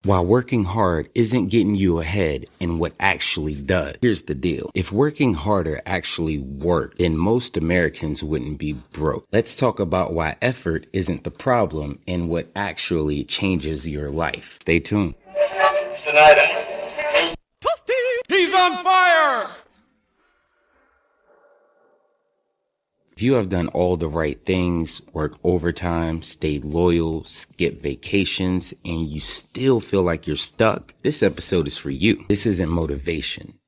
While working hard isn't getting you ahead in what actually does. Here's the deal. If working harder actually worked, then most Americans wouldn't be broke. Let's talk about why effort isn't the problem and what actually changes your life. Stay tuned. He's on fire! If you have done all the right things, work overtime, stayed loyal, skip vacations, and you still feel like you're stuck, this episode is for you. This isn't motivation.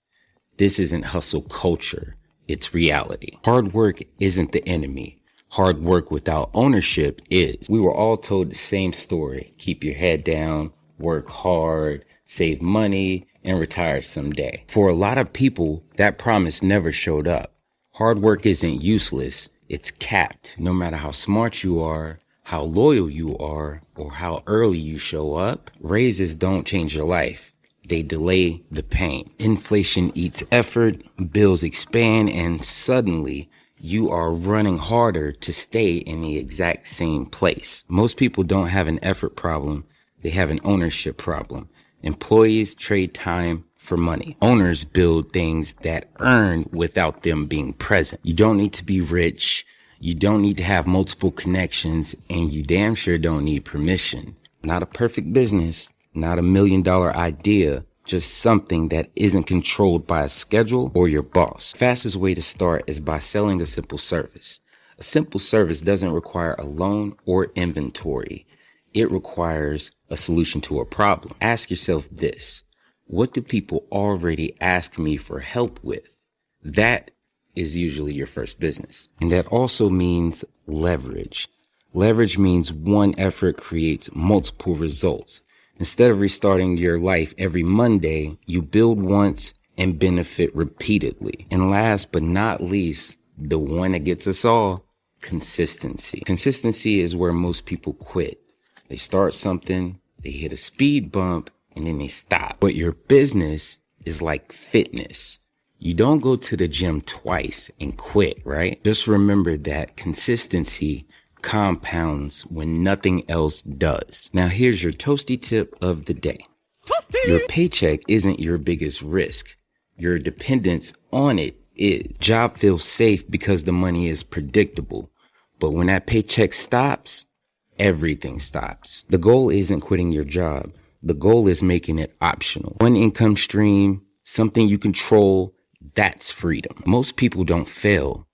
This isn't hustle culture. It's reality. Hard work isn't the enemy. Hard work without ownership is. We were all told the same story. Keep your head down, work hard, save money, and retire someday. For a lot of people, that promise never showed up. Hard work isn't useless, it's capped. No matter how smart you are, how loyal you are, or how early you show up, raises don't change your life. They delay the pain. Inflation eats effort, bills expand, and suddenly you are running harder to stay in the exact same place. Most people don't have an effort problem, they have an ownership problem. Employees trade time for money. Owners build things that earn without them being present. You don't need to be rich. You don't need to have multiple connections, and you damn sure don't need permission. Not a perfect business, not $1 million idea, just something that isn't controlled by a schedule or your boss. Fastest way to start is by selling a simple service. A simple service doesn't require a loan or inventory. It requires a solution to a problem. Ask yourself this. What do people already ask me for help with? That is usually your first business. And that also means leverage. Leverage means one effort creates multiple results. Instead of restarting your life every Monday, you build once and benefit repeatedly. And last but not least, the one that gets us all, consistency. Consistency is where most people quit. They start something, they hit a speed bump, and then they stop. But your business is like fitness. You don't go to the gym twice and quit, right? Just remember that consistency compounds when nothing else does. Now here's your toasty tip of the day. Your paycheck isn't your biggest risk. Your dependence on it is. Job feels safe because the money is predictable. But when that paycheck stops, everything stops. The goal isn't quitting your job. The goal is making it optional. One income stream, something you control, that's freedom. Most people don't fail.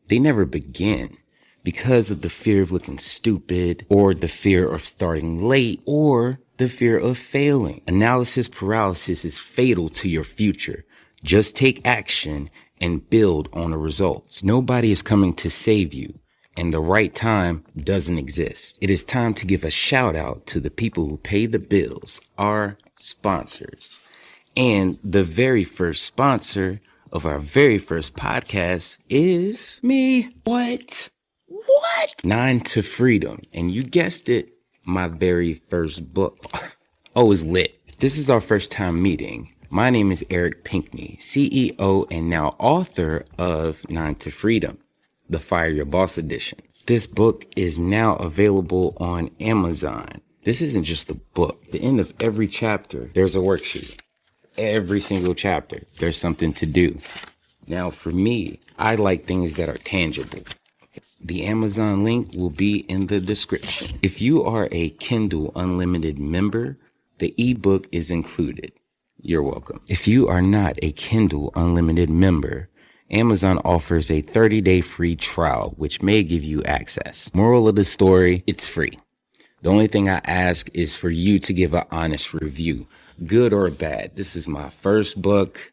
They never begin because of the fear of looking stupid, or the fear of starting late, or the fear of failing. Analysis paralysis is fatal to your future. Just take action and build on the results. Nobody is coming to save you. And the right time doesn't exist. It is time to give a shout out to the people who pay the bills, our sponsors. And the very first sponsor of our very first podcast is me. What? 9 to Freedom. And you guessed it, my very first book. Oh, it's lit. This is our first time meeting. My name is Pinkney, CEO and now author of 9 to Freedom, the Fire Your Boss edition. This book is now available on Amazon. This isn't just a book. At the end of every chapter, there's a worksheet. Every single chapter, there's something to do. Now, for me, I like things that are tangible. The Amazon link will be in the description. If you are a Kindle Unlimited member, the ebook is included. You're welcome. If you are not a Kindle Unlimited member, Amazon offers a 30-day free trial, which may give you access. Moral of the story, it's free. The only thing I ask is for you to give an honest review, good or bad. This is my first book.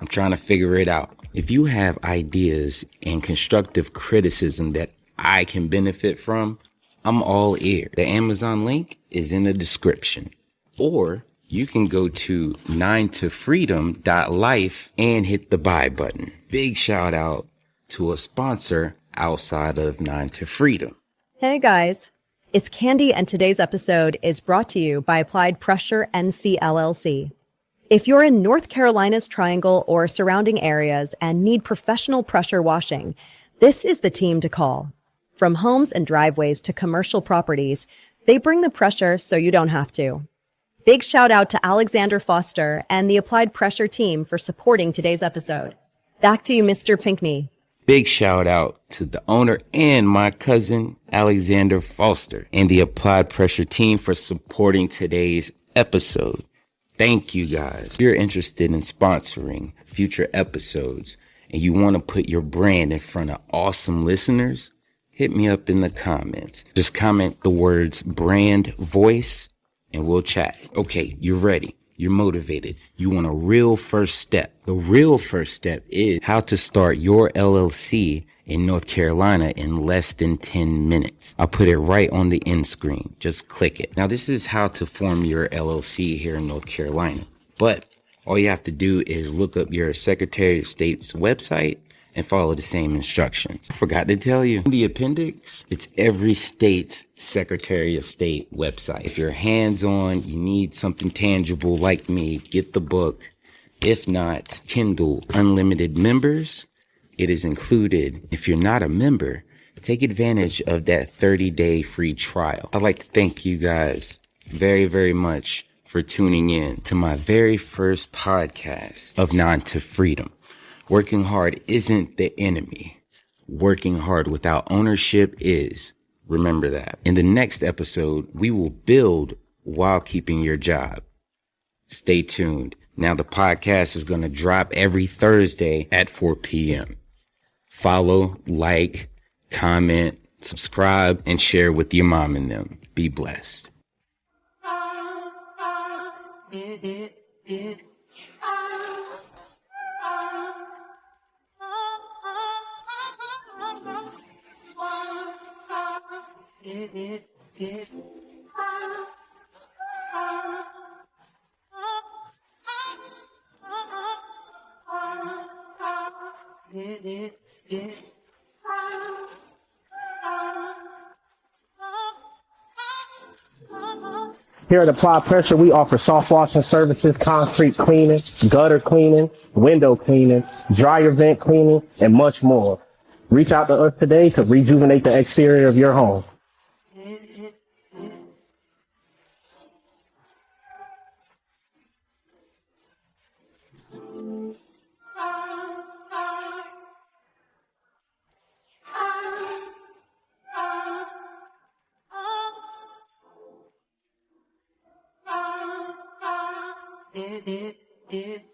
I'm trying to figure it out. If you have ideas and constructive criticism that I can benefit from, I'm all ear. The Amazon link is in the description. Or you can go to 9tofreedom.life and hit the buy button. Big shout out to a sponsor outside of 9 to Freedom. Hey guys, it's Candy, and today's episode is brought to you by Applied Pressure NC LLC. If you're in North Carolina's Triangle or surrounding areas and need professional pressure washing, this is the team to call. From homes and driveways to commercial properties, they bring the pressure so you don't have to. Big shout out to Alexander Foster and the Applied Pressure team for supporting today's episode. Back to you, Mr. Pinkney. Big shout out to the owner and my cousin, Alexander Foster, and the Applied Pressure team for supporting today's episode. Thank you guys. If you're interested in sponsoring future episodes and you want to put your brand in front of awesome listeners, hit me up in the comments. Just comment the words brand voice and we'll chat. Okay, you're ready. You're motivated. You want a real first step. The real first step is how to start your LLC in North Carolina in less than 10 minutes. I'll put it right on the end screen. Just click it. Now, this is how to form your LLC here in North Carolina. But all you have to do is look up your Secretary of State's website and follow the same instructions. I forgot to tell you, the appendix, it's every state's Secretary of State website. If you're hands-on, you need something tangible like me, get the book. If not, Kindle Unlimited Members, it is included. If you're not a member, take advantage of that 30-day free trial. I'd like to thank you guys very, very much for tuning in to my very first podcast of 9 to Freedom. Working hard isn't the enemy. Working hard without ownership is. Remember that. In the next episode, we will build while keeping your job. Stay tuned. Now the podcast is going to drop every Thursday at 4 p.m. Follow, like, comment, subscribe, and share with your mom and them. Be blessed. Here at Applied Pressure, we offer soft washing services, concrete cleaning, gutter cleaning, window cleaning, dryer vent cleaning, and much more. Reach out to us today to rejuvenate the exterior of your home. it.